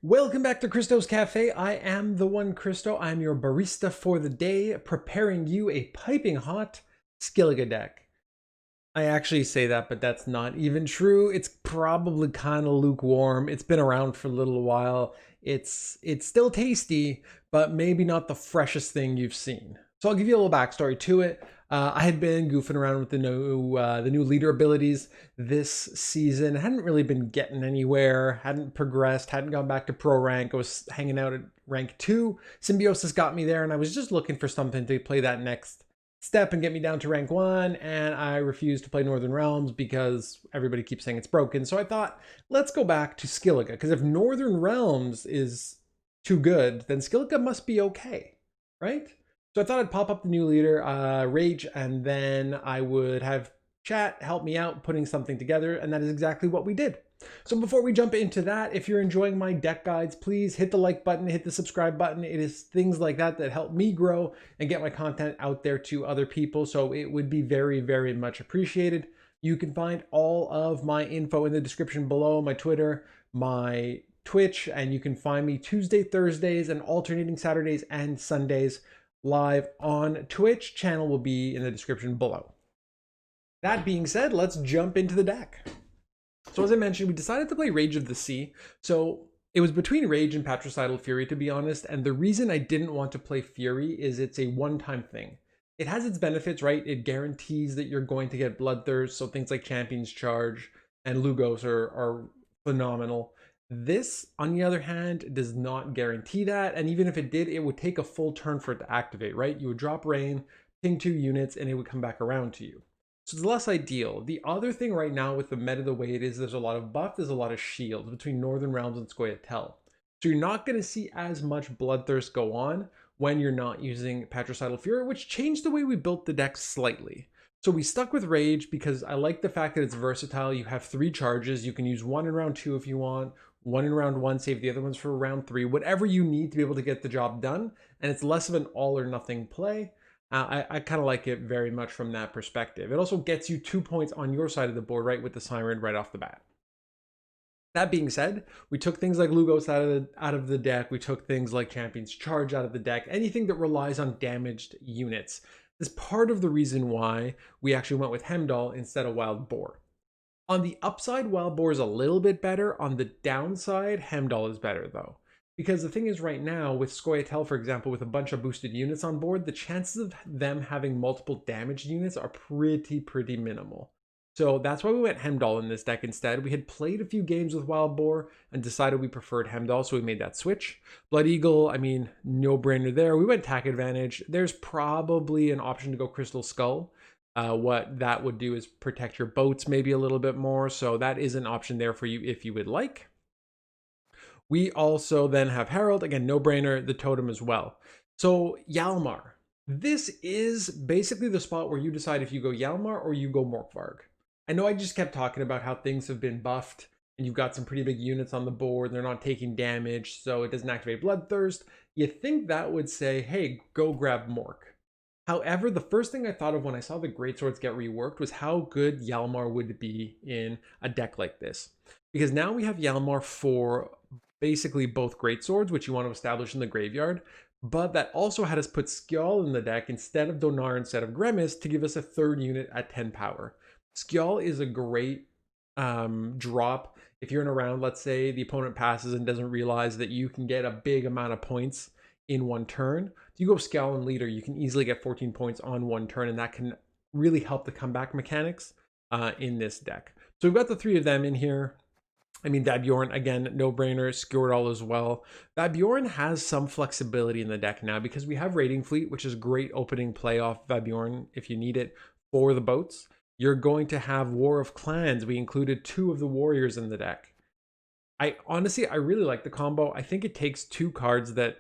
Welcome back to Christo's Cafe. I am the one Christo. I'm your barista for the day, preparing you a piping hot Skillege deck. I actually say that, but that's not even true. It's probably kind of lukewarm. It's been around for a little while. It's still tasty, but maybe not the freshest thing you've seen. So I'll give you a little backstory to it. I had been goofing around with the new leader abilities this season. Hadn't really been getting anywhere. Hadn't progressed. Hadn't gone back to pro rank. I was hanging out at rank 2. Symbiosis got me there, and I was just looking for something to play that next step and get me down to rank 1, and I refused to play Northern Realms because everybody keeps saying it's broken. So I thought, let's go back to Skillege, because if Northern Realms is too good, then Skillege must be okay, right? So I thought I'd pop up the new leader, Rage, and then I would have chat help me out putting something together, and that is exactly what we did. So before we jump into that, if you're enjoying my deck guides, please hit the like button, hit the subscribe button. It is things like that that help me grow and get my content out there to other people. So it would be very, very much appreciated. You can find all of my info in the description below, my Twitter, my Twitch, and you can find me Tuesday, Thursdays, and alternating Saturdays and Sundays live on Twitch. Channel will be in the description below. That being said, let's jump into the deck. So as I mentioned, we decided to play Rage of the Sea. So it was between Rage and Patricidal Fury, to be honest. And the reason I didn't want to play Fury is it's a one-time thing. It has its benefits, right? It guarantees that you're going to get Bloodthirst. So things like Champion's Charge and Lugos are phenomenal. This, on the other hand, does not guarantee that. And even if it did, it would take a full turn for it to activate, right? You would drop Rain, ping 2 units, and it would come back around to you. So it's less ideal. The other thing right now with the meta the way it is, there's a lot of buff, there's a lot of shields between Northern Realms and Scoia'tael. So you're not going to see as much Bloodthirst go on when you're not using Patricidal Fury, which changed the way we built the deck slightly. So we stuck with Rage because I like the fact that it's versatile. You have 3 charges. You can use 1 in round 2 if you want, 1 in round 1, save the other ones for round 3, whatever you need to be able to get the job done. And it's less of an all or nothing play. I kind of like it very much from that perspective. It also gets you 2 points on your side of the board, right, with the Siren right off the bat. That being said, we took things like Lugos out of the deck. We took things like Champion's Charge out of the deck. Anything that relies on damaged units. This is part of the reason why we actually went with Heimdall instead of Wild Boar. On the upside, Wild Boar is a little bit better. On the downside, Heimdall is better, though. Because the thing is right now, with Scoia'tael, for example, with a bunch of boosted units on board, the chances of them having multiple damaged units are pretty minimal. So that's why we went Heimdall in this deck instead. We had played a few games with Wild Boar and decided we preferred Heimdall, so we made that switch. Blood Eagle, I mean, no brainer there. We went Tack Advantage. There's probably an option to go Crystal Skull. What that would do is protect your boats maybe a little bit more, so that is an option there for you if you would like. We also then have Herald, again, no-brainer, the totem as well. So Hjalmar, this is basically the spot where you decide if you go Hjalmar or you go Morkvarg. I know I just kept talking about how things have been buffed and you've got some pretty big units on the board, they're not taking damage, so it doesn't activate Bloodthirst. You think that would say, hey, go grab Mork. However, the first thing I thought of when I saw the Greatswords get reworked was how good Hjalmar would be in a deck like this. Because now we have Hjalmar for basically both Greatswords, which you want to establish in the graveyard, but that also had us put Skjall in the deck instead of Donar, instead of Grimace, to give us a 3rd unit at 10 power. Skjall is a great drop. If you're in a round, let's say the opponent passes and doesn't realize that you can get a big amount of points in one turn. If you go Skjall and Leader, you can easily get 14 points on one turn, and that can really help the comeback mechanics in this deck. So we've got the 3 of them in here. I mean, Vabjorn, again, no-brainer, Skjordal as well. Vabjorn has some flexibility in the deck now because we have Raiding Fleet, which is great opening play off Vabjorn if you need it for the boats. You're going to have War of Clans. We included 2 of the warriors in the deck. I really like the combo. I think it takes 2 cards that,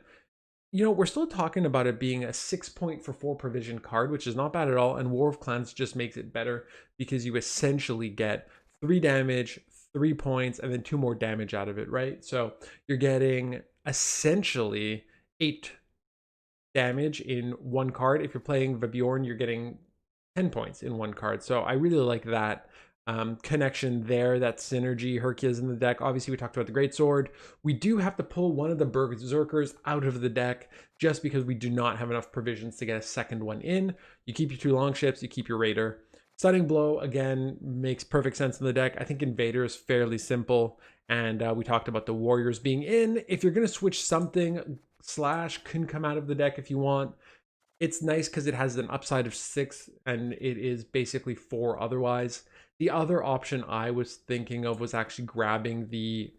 you know, we're still talking about it being a 6-point for 4 provision card, which is not bad at all. And War of Clans just makes it better because you essentially get 3 damage, 3 points, and then 2 more damage out of it, right? So you're getting essentially 8 damage in 1 card. If you're playing Vabjorn, you're getting 10 points in 1 card. So I really like that connection there, that synergy. Hercules in the deck. Obviously, we talked about the Greatsword. We do have to pull one of the Berserkers out of the deck just because we do not have enough provisions to get a second one in. You keep your 2 longships, you keep your Raider. Stunning Blow, again, makes perfect sense in the deck. I think Invader is fairly simple, and we talked about the Warriors being in. If you're going to switch something, Slash can come out of the deck if you want. It's nice because it has an upside of 6, and it is basically 4 otherwise. The other option I was thinking of was actually grabbing the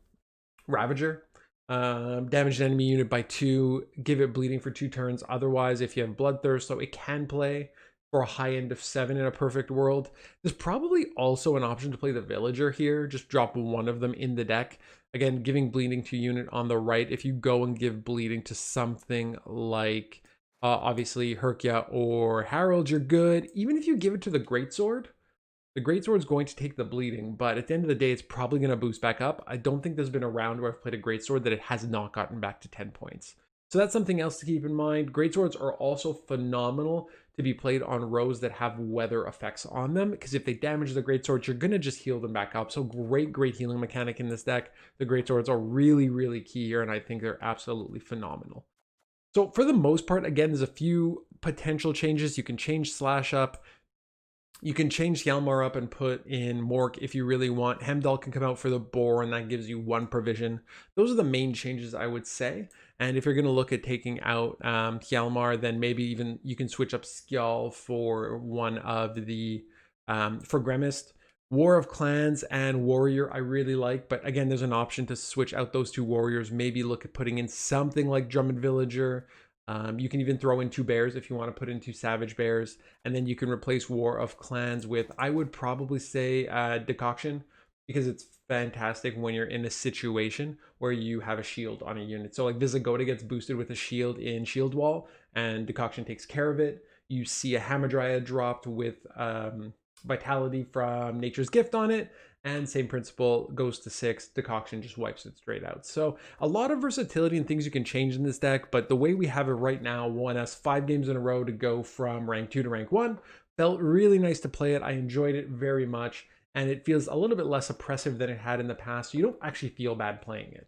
Ravager. Damage an enemy unit by 2, give it bleeding for 2 turns. Otherwise, if you have Bloodthirst, so it can play for a high end of 7 in a perfect world. There's probably also an option to play the Villager here. Just drop one of them in the deck. Again, giving bleeding to unit on the right. If you go and give bleeding to something like, obviously, Herkia or Harold, you're good. Even if you give it to the Greatsword is going to take the bleeding, but at the end of the day, it's probably going to boost back up. I don't think there's been a round where I've played a Greatsword that it has not gotten back to 10 points. So that's something else to keep in mind. Greatswords are also phenomenal to be played on rows that have weather effects on them, because if they damage the Greatswords, you're going to just heal them back up. So great healing mechanic in this deck. The Greatswords are really key here, and I think they're absolutely phenomenal. So for the most part, again, there's a few potential changes. You can change Slash up. You can change Hjalmar up and put in Mork if you really want. Hemdall can come out for the Boar, and that gives you 1 provision. Those are the main changes I would say. And if you're going to look at taking out Hjalmar, then maybe even you can switch up Skjall for one of the, for Gremist. War of Clans and Warrior I really like, but again, there's an option to switch out those 2 warriors. Maybe look at putting in something like Drummond Villager. You can even throw in 2 bears if you want to put in 2 savage bears, and then you can replace War of Clans with, I would probably say, Decoction, because it's fantastic when you're in a situation where you have a shield on a unit. So like Visigoda gets boosted with a shield in Shieldwall, and Decoction takes care of it. You see a Hamadryad dropped with Vitality from Nature's Gift on it, and same principle goes to 6. Decoction just wipes it straight out. So a lot of versatility and things you can change in this deck, but the way we have it right now won us 5 games in a row to go from rank 2 to rank 1. Felt really nice to play it. I enjoyed it very much, and it feels a little bit less oppressive than it had in the past, so you don't actually feel bad playing it.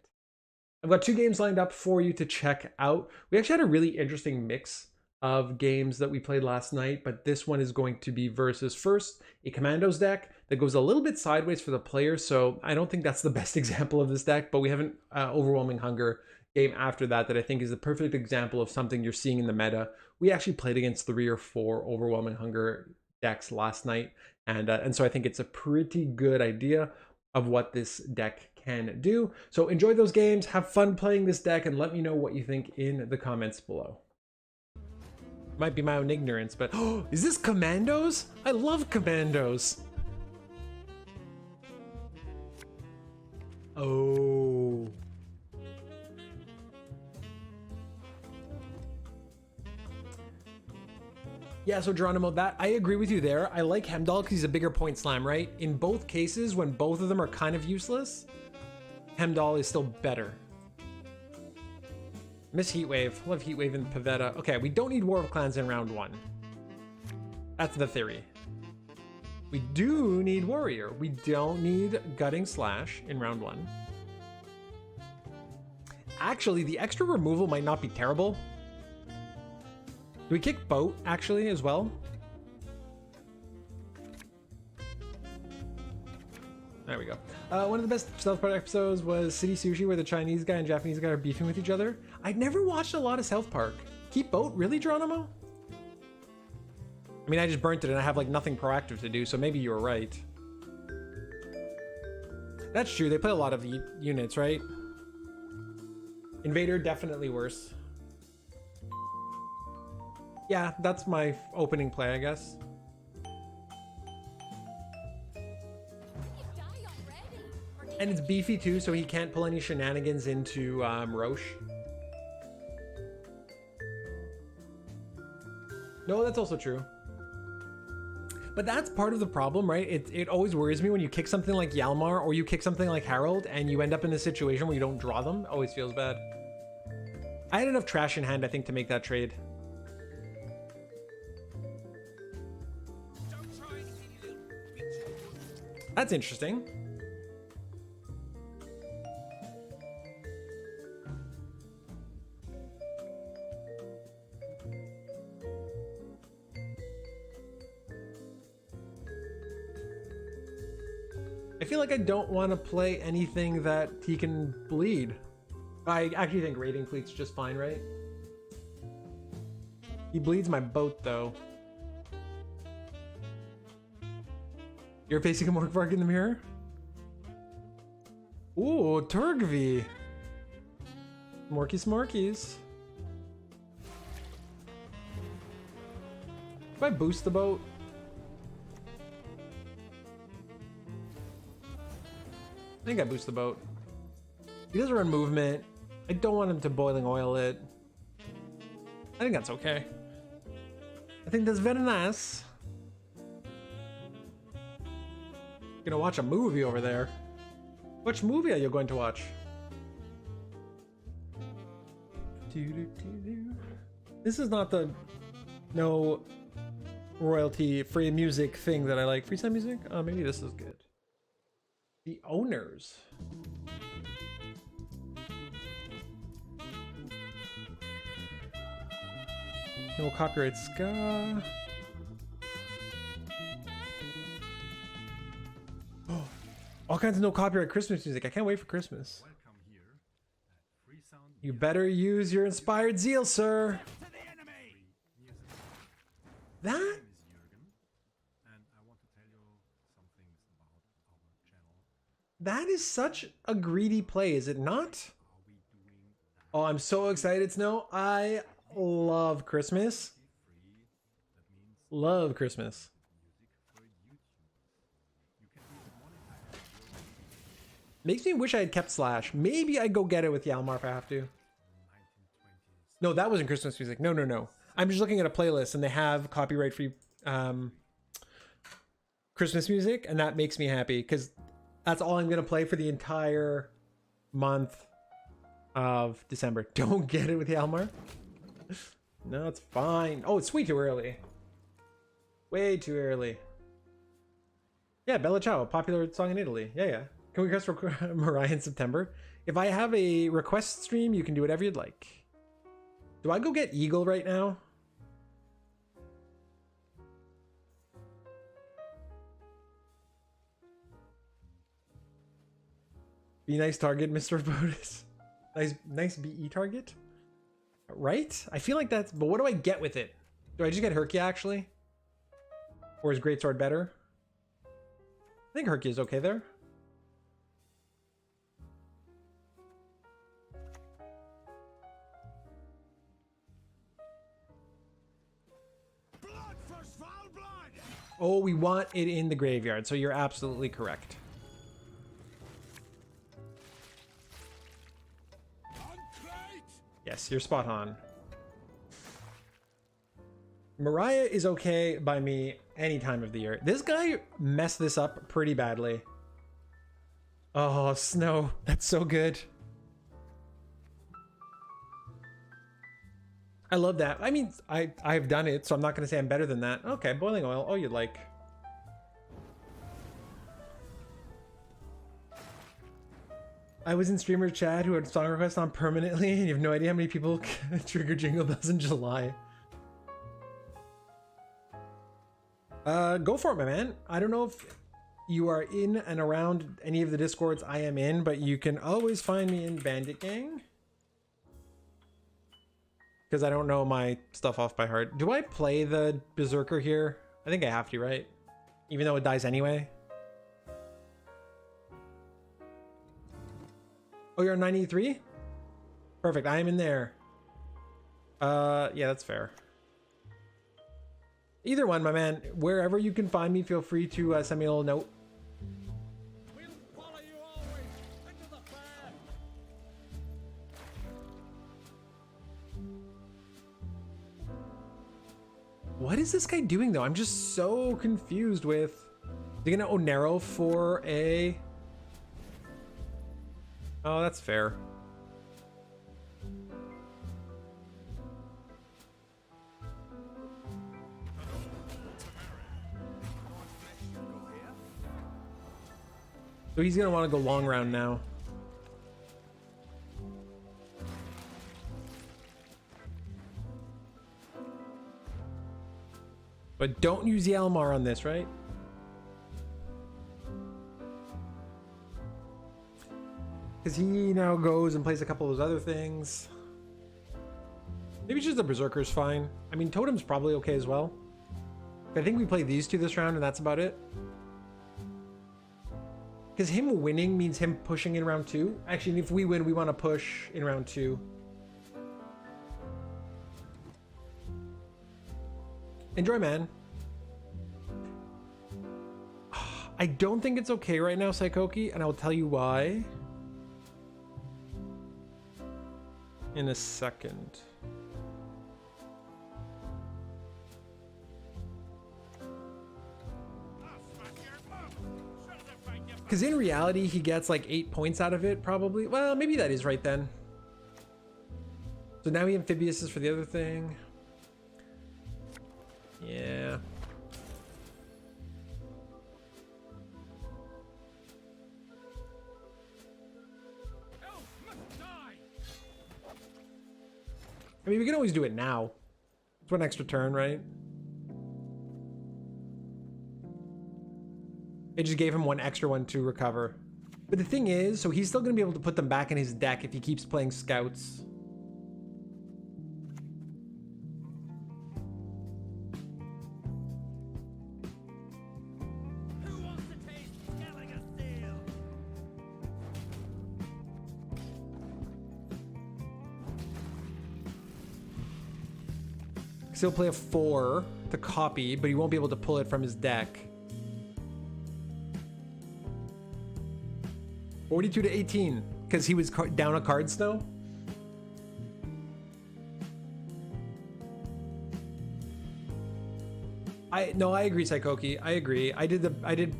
I've got 2 games lined up for you to check out. We actually had a really interesting mix of games that we played last night, but this one is going to be versus first a Commandos deck that goes a little bit sideways for the player, so I don't think that's the best example of this deck, but we have an Overwhelming Hunger game after that I think is the perfect example of something you're seeing in the meta. We actually played against 3 or 4 Overwhelming Hunger decks last night, and so I think it's a pretty good idea of what this deck can do. So enjoy those games, have fun playing this deck, and let me know what you think in the comments below. Might be my own ignorance, but oh, is this Commandos? I love Commandos. Oh. Yeah, so Geronimo, that I agree with you there. I like Hemdall because he's a bigger point slam, right? In both cases, when both of them are kind of useless, Hemdall is still better. Miss Heatwave. Love Heatwave and Pavetta. Okay, we don't need War of Clans in round 1. That's the theory. We do need Warrior. We don't need Gutting Slash in round 1. Actually, the extra removal might not be terrible. Do we kick Boat, actually, as well? There we go. One of the best South Park episodes was City Sushi, where the Chinese guy and Japanese guy are beefing with each other. I'd never watched a lot of South Park. Keep Boat? Really, Geronimo? I mean, I just burnt it and I have like nothing proactive to do, so maybe you were right. That's true, they play a lot of the units, right? Invader, definitely worse. Yeah, that's my opening play, I guess. And it's beefy too, so he can't pull any shenanigans into Roche. No, that's also true. But that's part of the problem, right? It always worries me when you kick something like Hjalmar or you kick something like Harold and you end up in a situation where you don't draw them. It always feels bad. I had enough trash in hand, I think, to make that trade. That's interesting. I feel like I don't want to play anything that he can bleed. I actually think raiding fleet's just fine, right? He bleeds my boat, though. You're facing a Morkvark in the mirror? Ooh, Turgvi. Morky Smorkies. If I boost the boat? I think I boost the boat. He doesn't run movement. I don't want him to boiling oil it. I think that's okay. I think that's very nice. Gonna watch a movie over there. Which movie are you going to watch? This is not the no royalty free music thing that I like. Freestyle music? Oh, maybe this is good. The Owners. No copyright ska. Oh, all kinds of no copyright Christmas music. I can't wait for Christmas. You better use your inspired zeal, sir. That? That is such a greedy play, is it not? Oh, I'm so excited, Snow. I love Christmas. Love Christmas. Makes me wish I had kept Slash. Maybe I'd go get it with Yalmar if I have to. No, that wasn't Christmas music. No, no, no. I'm just looking at a playlist and they have copyright-free Christmas music, and that makes me happy because that's all I'm going to play for the entire month of December. Don't get it with Yalmar. No, it's fine. Oh, it's way too early. Way too early. Yeah, Bella Ciao, a popular song in Italy. Yeah, yeah. Can we request for Mariah in September? If I have a request stream, you can do whatever you'd like. Do I go get Eagle right now? Be nice target, Mr. Botus. Nice BE target. Right? I feel like that's... But what do I get with it? Do I just get Herkia, actually? Or is Greatsword better? I think Herkia is okay there. Oh, we want it in the graveyard, so you're absolutely correct. Yes, you're spot on. Mariah is okay by me any time of the year. This guy messed this up pretty badly. Oh, Snow. That's so good. I love that. I mean, I've done it, so I'm not going to say I'm better than that. Okay, boiling oil. Oh, you'd like. I was in streamer chat who had song requests on permanently, and you have no idea how many people trigger Jingle Bells in July. Go for it, my man. I don't know if you are in and around any of the Discords I am in, but you can always find me in Bandit Gang. Because I don't know my stuff off by heart. Do I play the Berserker here? I think I have to, right? Even though it dies anyway. Oh, you're on 983? Perfect, I am in there. Yeah, that's fair. Either one, my man. Wherever you can find me, feel free to send me a little note. What is this guy doing, though? I'm just so confused with... Is he gonna Onero for a... Oh, that's fair. So he's gonna want to go long round now. But don't use the Elmar on this, right? Because he now goes and plays a couple of those other things. Maybe just the Berserker's fine. I mean, Totem's probably okay as well. I think we play these two this round and that's about it. Because him winning means him pushing in round 2. Actually, if we win, we want to push in round 2. Enjoy, man. I don't think it's okay right now, Saikoki, and I'll tell you why in a second. Because in reality, he gets like 8 points out of it, probably. Well, maybe that is right then. So now he amphibious is for the other thing. Yeah. I mean, we can always do it now. It's one extra turn, right? It just gave him one extra one to recover. But the thing is, so he's still going to be able to put them back in his deck if he keeps playing scouts. Who wants to taste Skillege steel? So he'll play a 4 to copy, but he won't be able to pull it from his deck. 42 to 18, because he was down a card snow. No, I agree, Saikoki. I agree. I did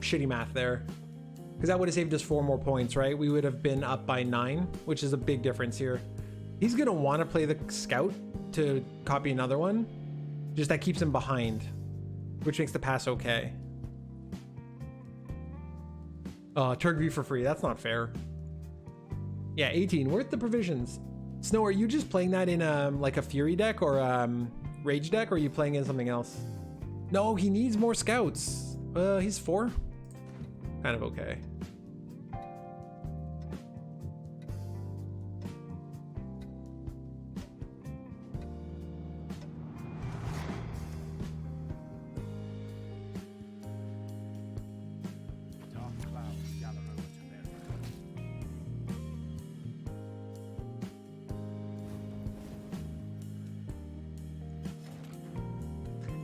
shitty math there, because that would have saved us 4 more points, right? We would have been up by 9, which is a big difference here. He's gonna want to play the scout to copy another one. Just that keeps him behind, which makes the pass okay. Turkey for free. That's not fair. Yeah, 18. Worth the provisions. Snow, are you just playing that in like a Fury deck or Rage deck, or are you playing in something else? No, he needs more scouts. He's 4. Kind of okay.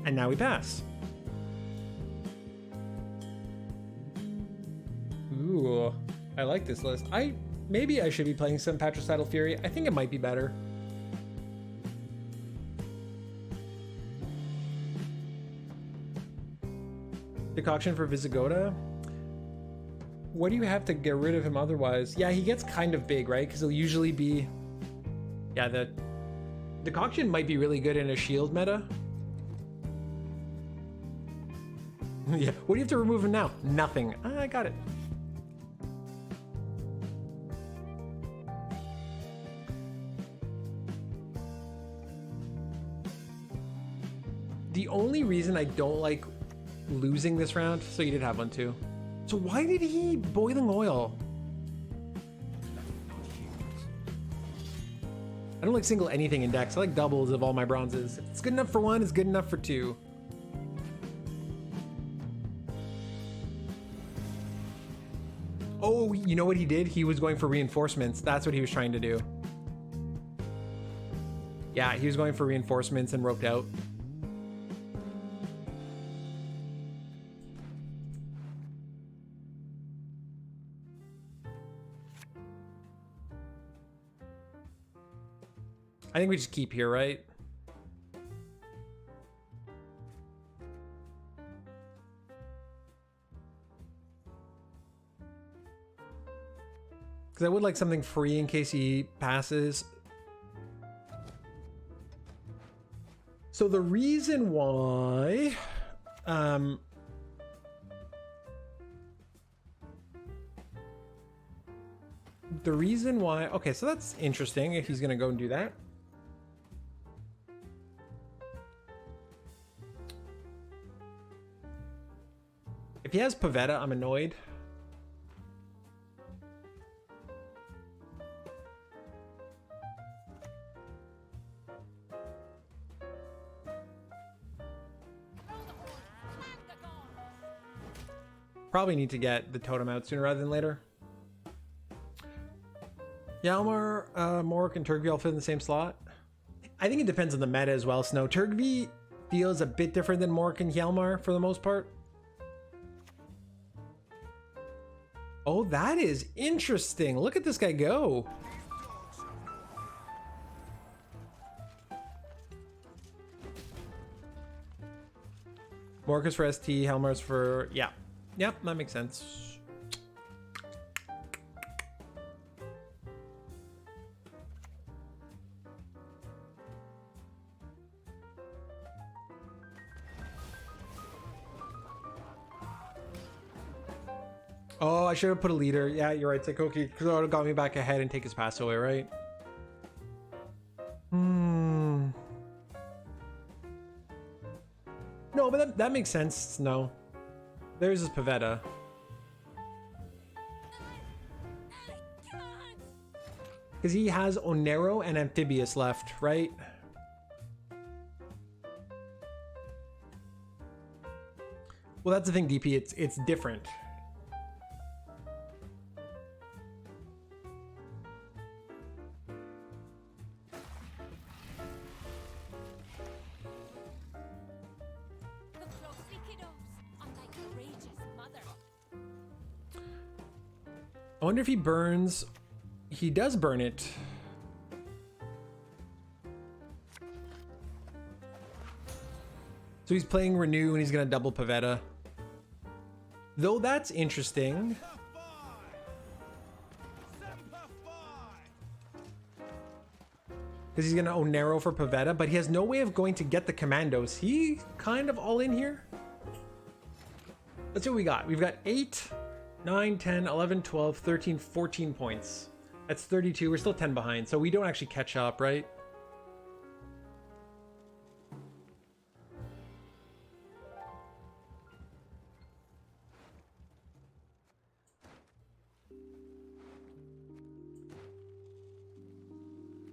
And now we pass. Ooh, I like this list. Maybe I should be playing some Patricidal Fury. I think it might be better. Decoction for Visigoda. What do you have to get rid of him otherwise? Yeah, he gets kind of big, right? Because he'll usually be... Yeah, the Decoction might be really good in a shield meta. Yeah, what do you have to remove him now? Nothing. I got it. The only reason I don't like losing this round, so you did have one too. So why did he boiling oil? I don't like single anything in decks. I like doubles of all my bronzes. If it's good enough for 1, it's good enough for 2. Oh, you know what he did? He was going for reinforcements. That's what he was trying to do. Yeah, he was going for reinforcements and roped out. I think we just keep here, right? Because I would like something free in case he passes. So the reason why... the reason why... Okay, so that's interesting if he's going to go and do that. If he has Pavetta, I'm annoyed. Probably need to get the totem out sooner rather than later. Yalmar, Mork, and Turkey all fit in the same slot. I think it depends on the meta as well, Snow. Turkey feels a bit different than Mork and Hjalmar for the most part. Oh, that is interesting. Look at this guy go. Mork is for ST, Hjalmar's for... Yeah. Yep, that makes sense. Oh, I should have put a leader. Yeah, you're right, Sekoki. Because it would have got me back ahead and take his pass away, right? Hmm. No, but that makes sense. No. There's his Pavetta. Because he has Onero and Amphibious left, right? Well, that's the thing, DP. It's different. I wonder if he burns. He does burn it. So he's playing Renew and he's gonna double Pavetta. Though that's interesting. Because he's gonna Onero for Pavetta, but he has no way of going to get the Commandos. He kind of all in here. Let's see what we got. We've got 8, 9, 10, 11, 12, 13, 14 points. That's 32. We're still 10 behind, so we don't actually catch up, right?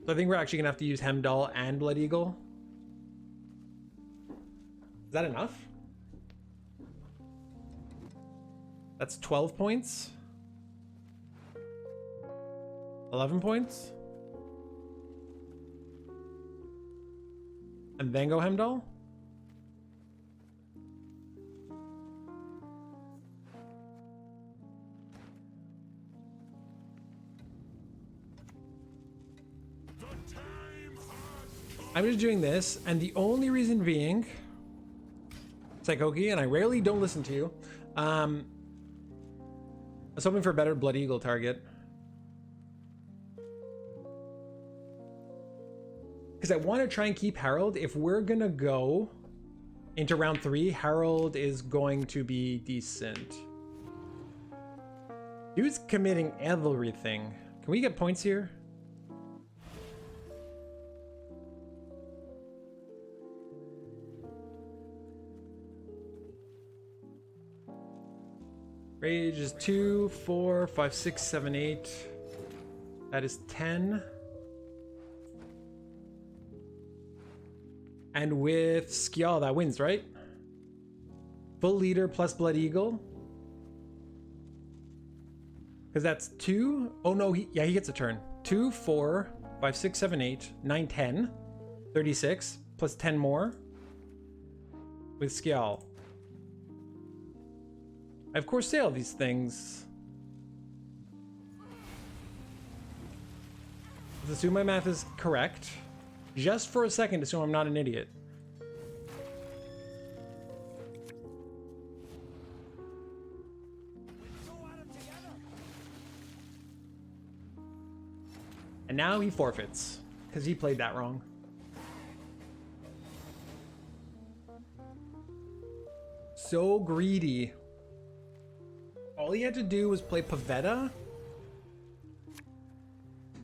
So I think we're actually gonna have to use Hemdall and Blood Eagle. Is that enough? That's 12 points. 11 points. And then go Hemdall? I'm just doing this, and the only reason being, Psychoki, and I rarely don't listen to you, I was hoping for a better Blood Eagle target. Because I want to try and keep Harold. If we're going to go into round 3, Harold is going to be decent. Dude's committing everything. Can we get points here? Rage is 2, 4, 5, 6, 7, 8. That is 10. And with Skillege, that wins, right? Full leader plus Blood Eagle. Because that's 2. Oh no, he gets a turn. 2, 4, 5, 6, 7, 8, 9, 10. 36 plus 10 more with Skillege. I of course say all these things. Let's assume my math is correct. Just for a second, assume I'm not an idiot. And now he forfeits, because he played that wrong. So greedy. All he had to do was play Pavetta.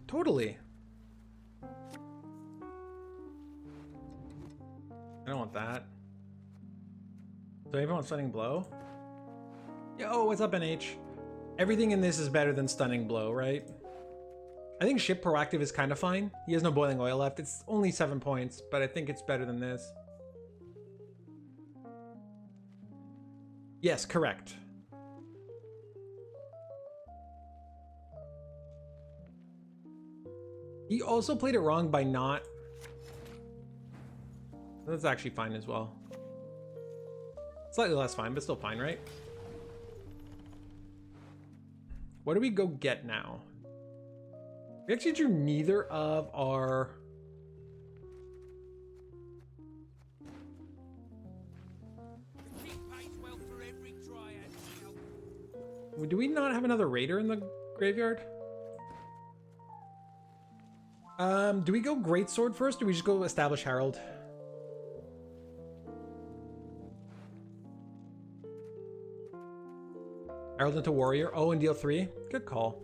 Totally. I don't want that. So everyone stunning blow? Yo, what's up, NH? Everything in this is better than stunning blow, right? I think ship proactive is kind of fine. He has no boiling oil left. It's only 7 points, but I think it's better than this. Yes, correct. He also played it wrong by not... That's actually fine as well. Slightly less fine, but still fine, right? What do we go get now? We actually drew neither of our... Do we not have another raider in the graveyard? Do we go Greatsword first, or do we just go establish Herald? Herald into Warrior. Oh, and deal 3. Good call.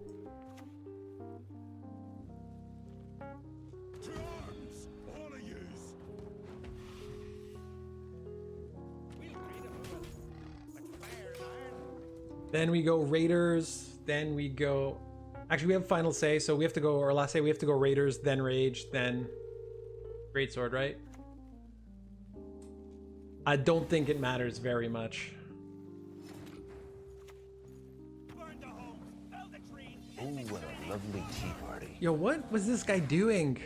To arms, all of yous. Then we go Raiders. Then we go... Actually, we have final say, so we have to go... Or last say, we have to go Raiders, then Rage, then Greatsword, right? I don't think it matters very much. Burn the homes, fell the trees. Ooh, what a lovely tea party. Yo, what was this guy doing?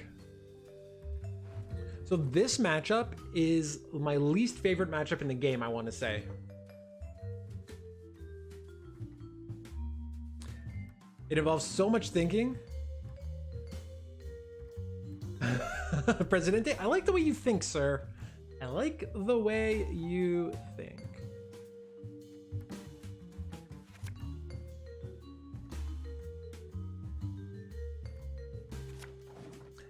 So this matchup is my least favorite matchup in the game, I want to say. It involves so much thinking. Presidente, I like the way you think, sir. I like the way you think.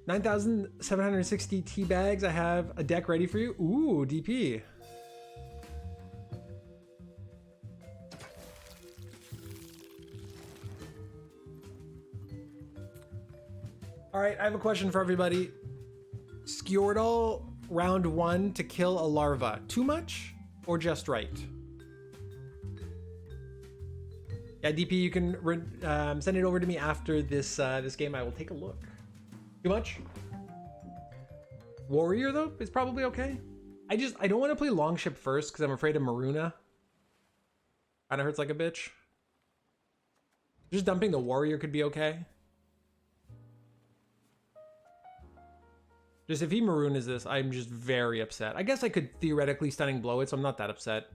$9,760 tea bags. I have a deck ready for you. Ooh, DP. All right, I have a question for everybody. Skillwall round 1 to kill a larva. Too much or just right? Yeah, DP, you can send it over to me after this this game. I will take a look. Too much? Warrior though is probably okay. I don't want to play Longship first because I'm afraid of Maruna. Kinda hurts like a bitch. Just dumping the Warrior could be okay. Just if he Marunas this, I'm just very upset. I guess I could theoretically stunning blow it, so I'm not that upset.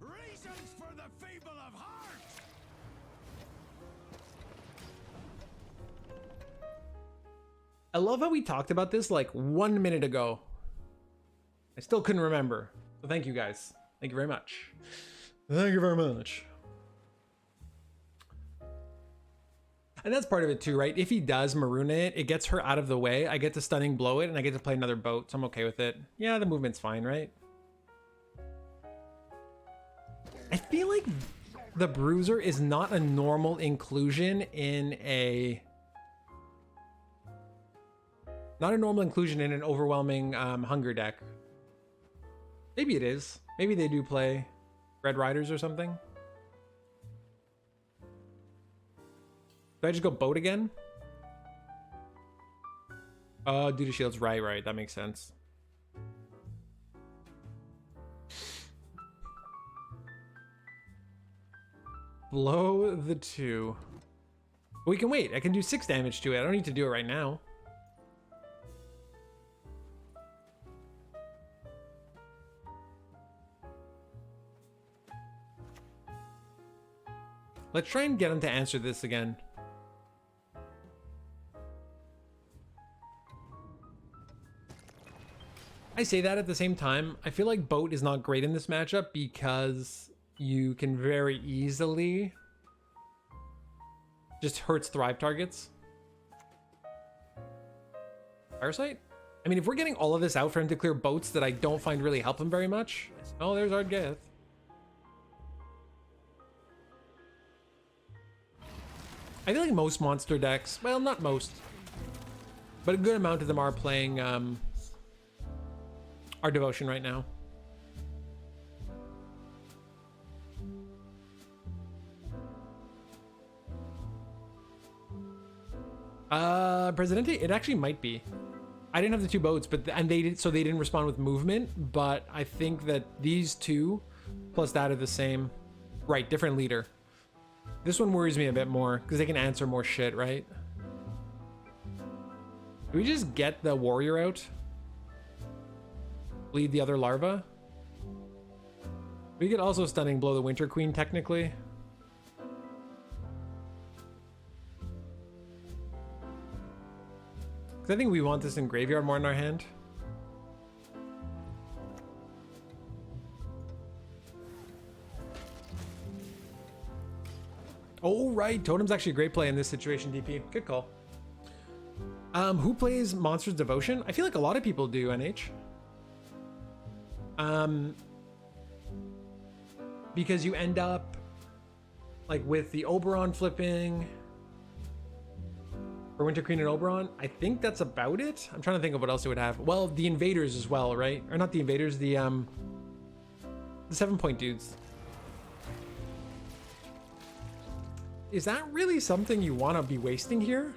Reasons for the feeble of heart. I love how we talked about this like 1 minute ago. I still couldn't remember. So thank you guys. Thank you very much. Thank you very much. And that's part of it too, right? If he does Maroon it, it gets her out of the way. I get to stunning blow it and I get to play another boat, so I'm okay with it. Yeah, the movement's fine, right? I feel like the Bruiser is not a normal inclusion in a... Not a normal inclusion in an overwhelming hunger deck. Maybe it is. Maybe they do play Red Riders or something. Do I just go boat again? Oh, due to shields. Right. That makes sense. Blow the 2. We can wait. I can do 6 damage to it. I don't need to do it right now. Let's try and get him to answer this again. I say that at the same time. I feel like boat is not great in this matchup because you can very easily just hurts thrive targets. Firesight? I mean, if we're getting all of this out for him to clear boats that I don't find really help him very much. Oh, there's Ardgeth. I feel like most monster decks, well, not most, but a good amount of them are playing our Devotion right now. Presidente, it actually might be. I didn't have the 2 boats, but and they did, so they didn't respond with movement. But I think that these 2 plus that are the same. Right, different leader. This one worries me a bit more because they can answer more shit, right? Do we just get the warrior out? Bleed the other larva? We could also stunning blow the Winter Queen technically. I think we want this in graveyard more in our hand. Oh, right. Totem's actually a great play in this situation, DP. Good call. Who plays Monsters Devotion? I feel like a lot of people do, NH. Because you end up like with the Oberon flipping for Winter Queen and Oberon. I think that's about it. I'm trying to think of what else it would have. Well, the Invaders as well, right? Or not the Invaders, the 7-point dudes. Is that really something you want to be wasting here?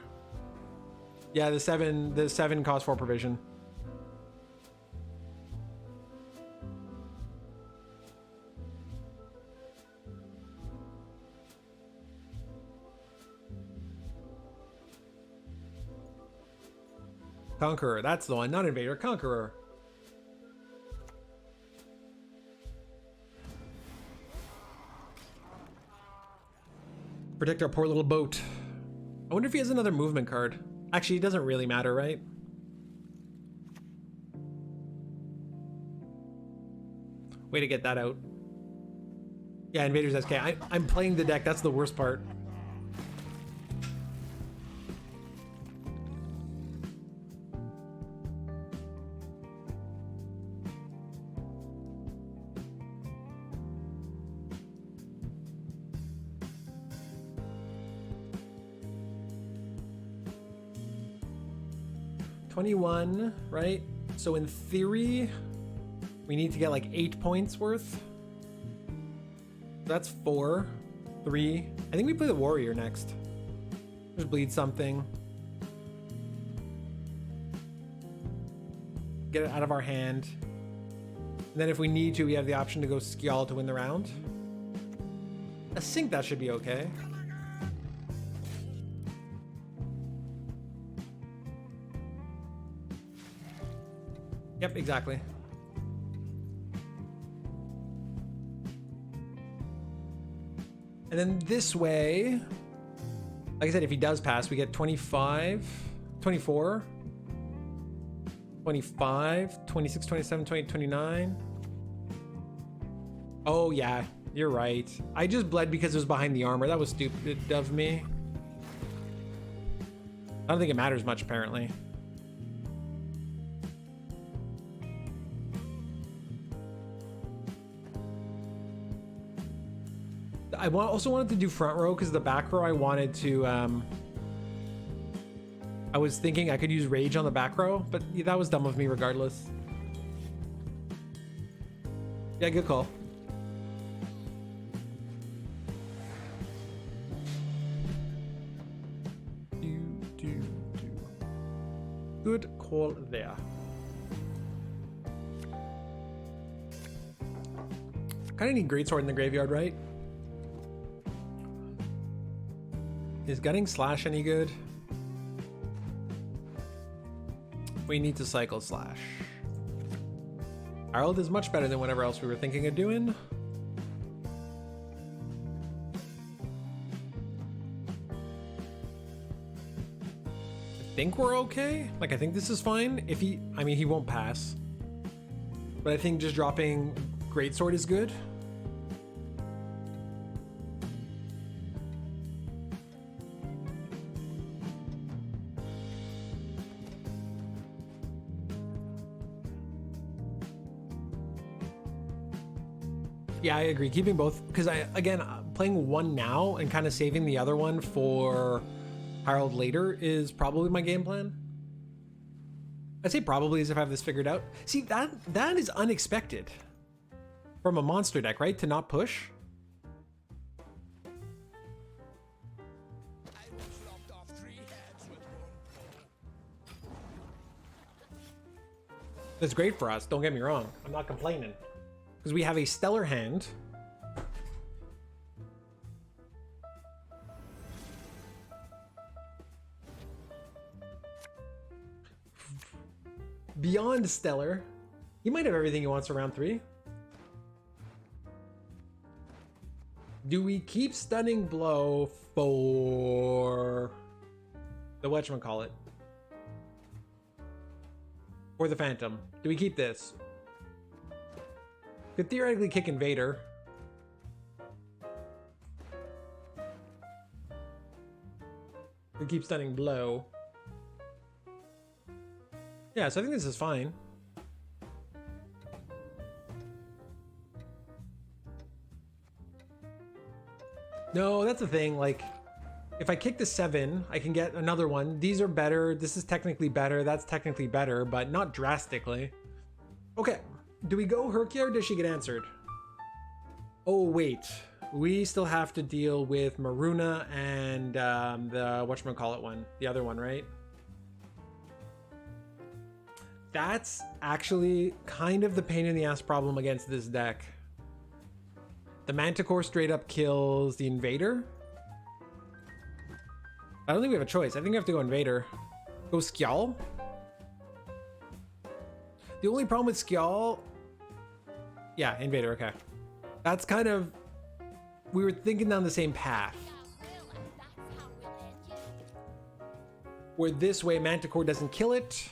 Yeah, the 7 cost 4 provision. Conqueror, that's the one, not Invader, Conqueror. Protect our poor little boat. I wonder if he has another movement card. Actually, it doesn't really matter, right? Way to get that out. Yeah, Invaders SK. I'm playing the deck, that's the worst part. $21, right? So in theory, we need to get like 8 points worth. That's 4, 3. I think we play the warrior next. Just bleed something. Get it out of our hand. And then if we need to, we have the option to go Skillege to win the round. I think that should be okay. Yep, exactly. And then this way, like I said, if he does pass, we get 25, 24, 25, 26, 27, 28, 29. Oh yeah, you're right. I just bled because it was behind the armor. That was stupid of me. I don't think it matters much, apparently. I also wanted to do front row because the back row I wanted to, I was thinking I could use rage on the back row, but that was dumb of me regardless. Yeah, good call. Good call there. Kind of need greatsword in the graveyard, right? Is Gunning Slash any good? We need to cycle Slash. Harold is much better than whatever else we were thinking of doing. I think we're okay. Like, I think this is fine. If he, I mean, he won't pass. But I think just dropping Greatsword is good. Yeah, I agree. Keeping both, because playing one now and kind of saving the other one for Harold later is probably my game plan. I say probably as if I have this figured out. See, that is unexpected from a monster deck, right? To not push. That's great for us, don't get me wrong. I'm not complaining. Because we have a stellar hand. Beyond stellar. He might have everything he wants for round 3. Do we keep Stunning Blow for the whatchamacallit? Or the Phantom? Do we keep this? Could theoretically kick Invader. Could keep Stunning Blow. Yeah, so I think this is fine. No, that's the thing, like, if I kick the 7, I can get another one. These are better, this is technically better, that's technically better, but not drastically. Okay, do we go Herkia or does she get answered? Oh wait, we still have to deal with Maruna and the whatchamacallit one, the other one, right? That's actually kind of the pain in the ass problem against this deck. The Manticore straight up kills the Invader. I don't think we have a choice. I think we have to go Invader. Go Skjall. The only problem with Skjall... Yeah, Invader, okay. That's kind of... We were thinking down the same path. Where this way Manticore doesn't kill it.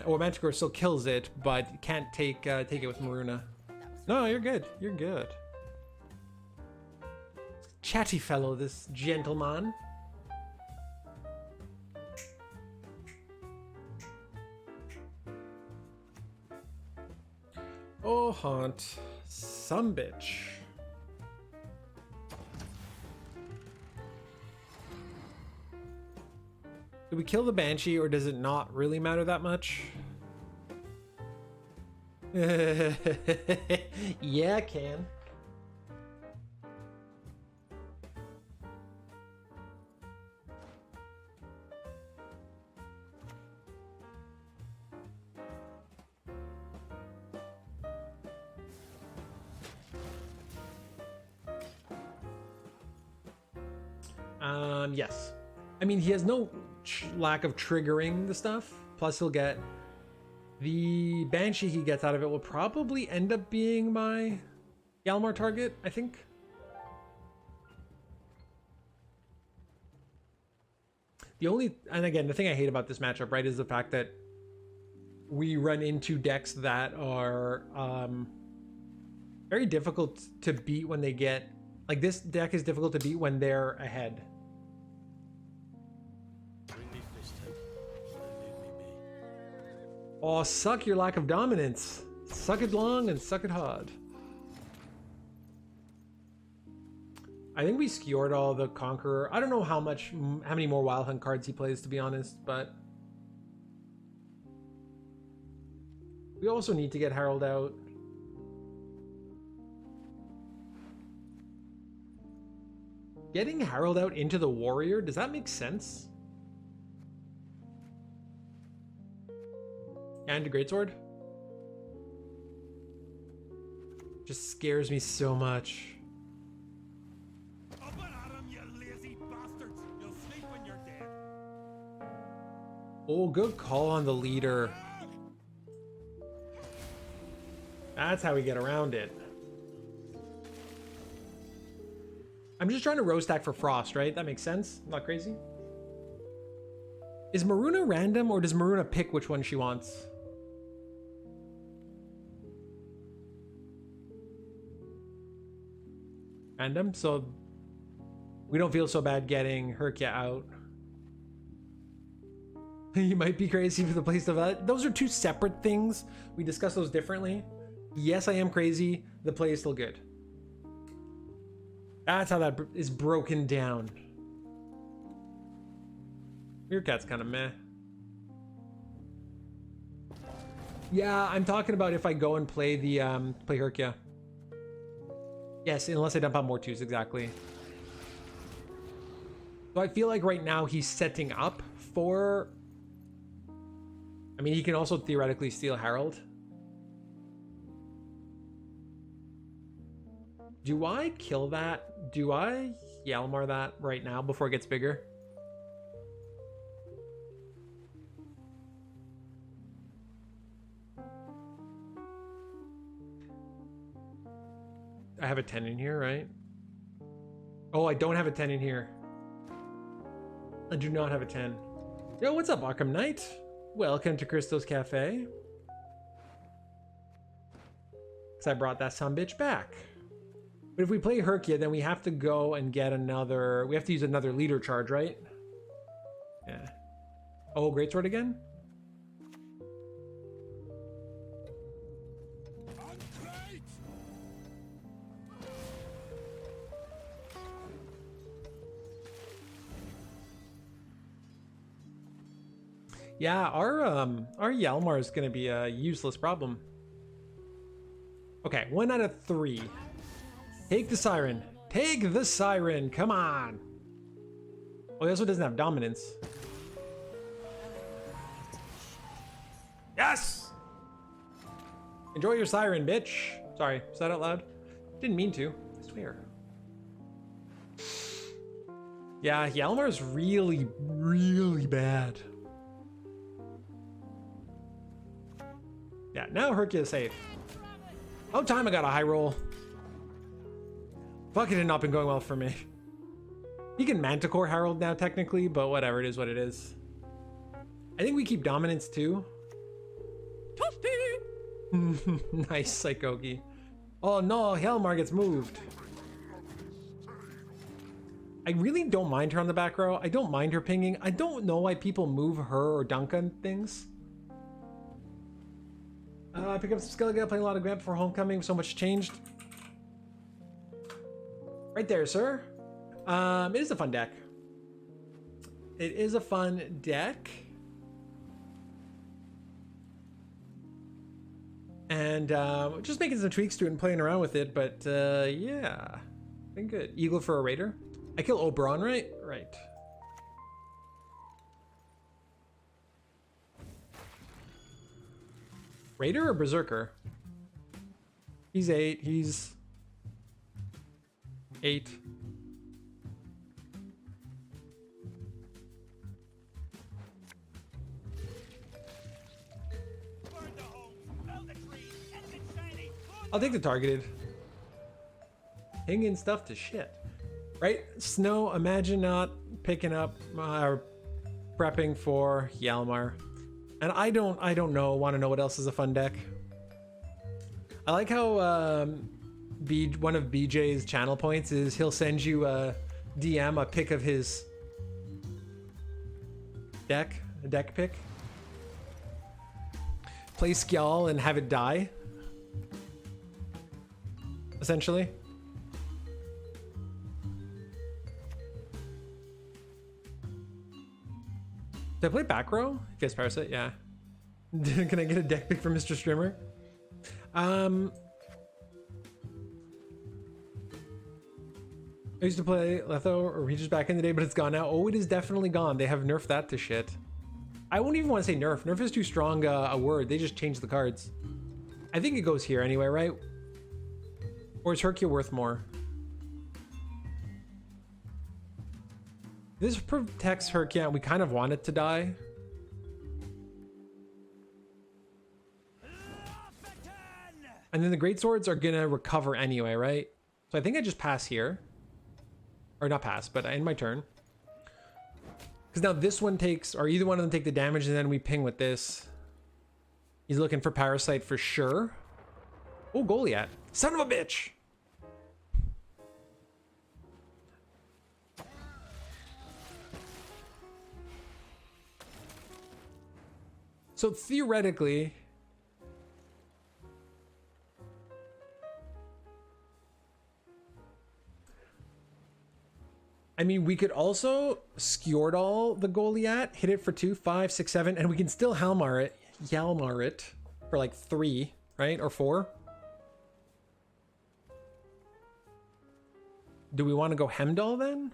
Or Manticore still kills it, but can't take it with Maruna. No, you're good. You're good. Chatty fellow, this gentleman. Oh, haunt. Some bitch. Do we kill the Banshee or does it not really matter that much? Yeah, I can. Yes. I mean, he has no lack of triggering the stuff. Plus, he'll get the Banshee he gets out of it will probably end up being my Yalmar target, I think. The only, and again, the thing I hate about this matchup, right, is the fact that we run into decks that are very difficult to beat when they get, like this deck is difficult to beat when they're ahead. Oh, suck your lack of dominance. Suck it long and suck it hard. I think we skewered all the Conqueror. I don't know how many more Wild Hunt cards he plays, to be honest, but we also need to get Harold out. Getting Harold out into the Warrior, does that make sense? And a Greatsword? Just scares me so much. Up and at 'em, you lazy bastards! You'll sleep when you're dead. Oh, good call on the leader. That's how we get around it. I'm just trying to row stack for Frost, right? That makes sense? Not crazy? Is Maruna random or does Maruna pick which one she wants? Random, so we don't feel so bad getting Herkia out. You might be crazy for the playstyle. Those are two separate things. We discuss those differently. Yes, I am crazy. The play is still good. That's how that is broken down. Your cat's kind of meh. Yeah, I'm talking about if I go and play the play Herkia. Yes, unless I dump out more twos, exactly. So I feel like right now he's setting up for. I mean, he can also theoretically steal Harold. Do I kill that? Do I Yalmar that right now before it gets bigger? I have a 10 in here, right? Oh, I don't have a 10 in here. I do not have a 10. Yo, what's up, Arkham Knight? Welcome to Crystal's Cafe. Because I brought that sumbitch back. But if we play Herkia, then we have to go and get another... We have to use another leader charge, right? Yeah. Oh, Greatsword again? Yeah, our Yalmar is gonna be a useless problem. Okay, 1 out of 3. Take the Siren. Take the Siren. Come on. Oh, he also doesn't have dominance. Yes! Enjoy your Siren, bitch. Sorry, was that out loud? Didn't mean to. I swear. Yeah, Yalmar is really, really bad. Yeah, now Herkia is safe. Oh, time I got a high roll. Fuck, it had not been going well for me. He can Manticore Harold now, technically, but whatever, it is what it is. I think we keep dominance too. Nice, Psychoki. Oh no, Helmar gets moved. I really don't mind her on the back row. I don't mind her pinging. I don't know why people move her or Duncan things. I pick up some Skillege, playing a lot of Gwent before homecoming. So much changed. Right there, sir. It is a fun deck. It is a fun deck. And just making some tweaks to it and playing around with it. But yeah, been good. Eagle for a Raider. I kill Oberon, right? Right. Raider or Berserker? He's 8. He's 8. I'll take the targeted. Hanging stuff to shit. Right? Snow, imagine not picking up prepping for Yalmar. And I don't want to know what else is a fun deck. I like how one of BJ's channel points is he'll send you a DM, a pic of his deck, a deck pic. Play Skjall and have it die. Essentially. Did I play back row? You guys Parasite? Yeah. Can I get a deck pick from Mr. Streamer? I used to play Letho or Regis back in the day, but it's gone now. Oh, it is definitely gone. They have nerfed that to shit. I won't even want to say nerf. Nerf is too strong a word. They just changed the cards. I think it goes here anyway, right? Or is Herkia worth more? This protects Herkia. We kind of want it to die. And then the great swords are gonna recover anyway, right? So I think I just pass here. Or not pass, but I end my turn. Because now this one takes, or either one of them take the damage, and then we ping with this. He's looking for Parasite for sure. Oh, Goliath. Son of a bitch! So theoretically, I mean, we could also Skillwall the Goliath, hit it for 2, 5, 6, 7, and we can still Hjalmar it for like 3, right? Or 4. Do we want to go Hemdall then?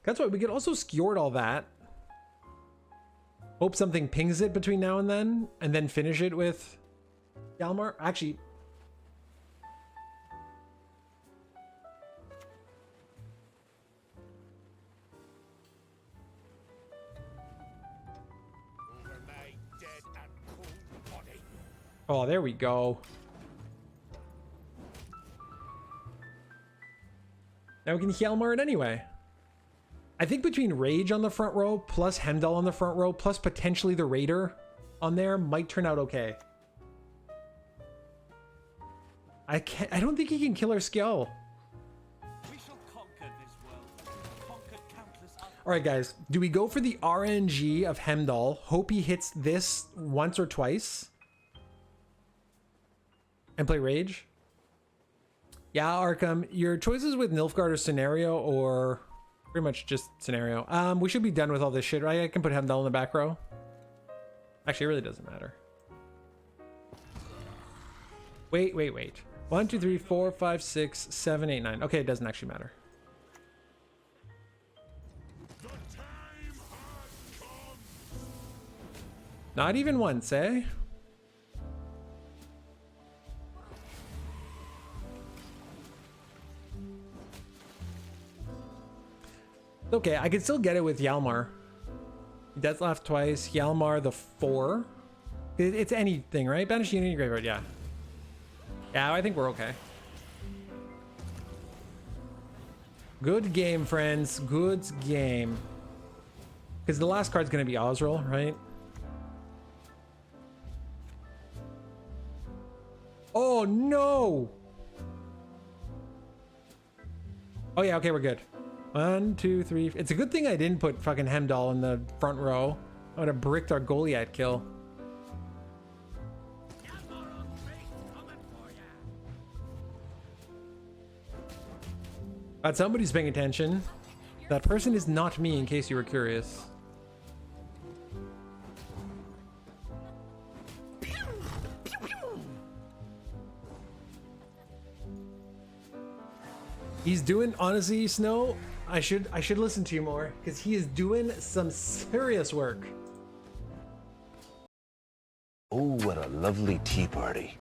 That's why we could also Skillwall that. Hope something pings it between now and then finish it with Hjalmar. Actually, Over my dead and cold body. oh, there we go. Now we can Hjalmar it anyway. I think between Rage on the front row plus Hemdall on the front row plus potentially the Raider on there might turn out okay. I don't think he can kill our skill. We shall conquer this world. Conquer countless others. All right, guys. Do we go for the RNG of Hemdall? Hope he hits this once or twice. And play Rage? Yeah, Arkham. Your choices with Nilfgaard or Scenario or pretty much just Scenario. We should be done with all this shit, right? I can put Hemdall in the back row. Actually, it really doesn't matter. Wait. 1, 2, 3, 4, 5, 6, 7, 8, 9. Okay, it doesn't actually matter. The time has come. Not even once, eh? Okay, I can still get it with Hjalmar. Death Laugh twice. Hjalmar the 4. It's anything, right? Banish Unity Graveyard, yeah. Yeah, I think we're okay. Good game, friends. Good game. Because the last card's going to be Osriel, right? Oh, no! Oh, yeah, okay, we're good. 1, 2, 3. It's a good thing I didn't put fucking Hemdall in the front row. I would have bricked our Goliath kill. Glad somebody's paying attention. That person is not me, in case you were curious. He's doing, honestly, Snow, I should listen to you more, because he is doing some serious work. Oh, what a lovely tea party.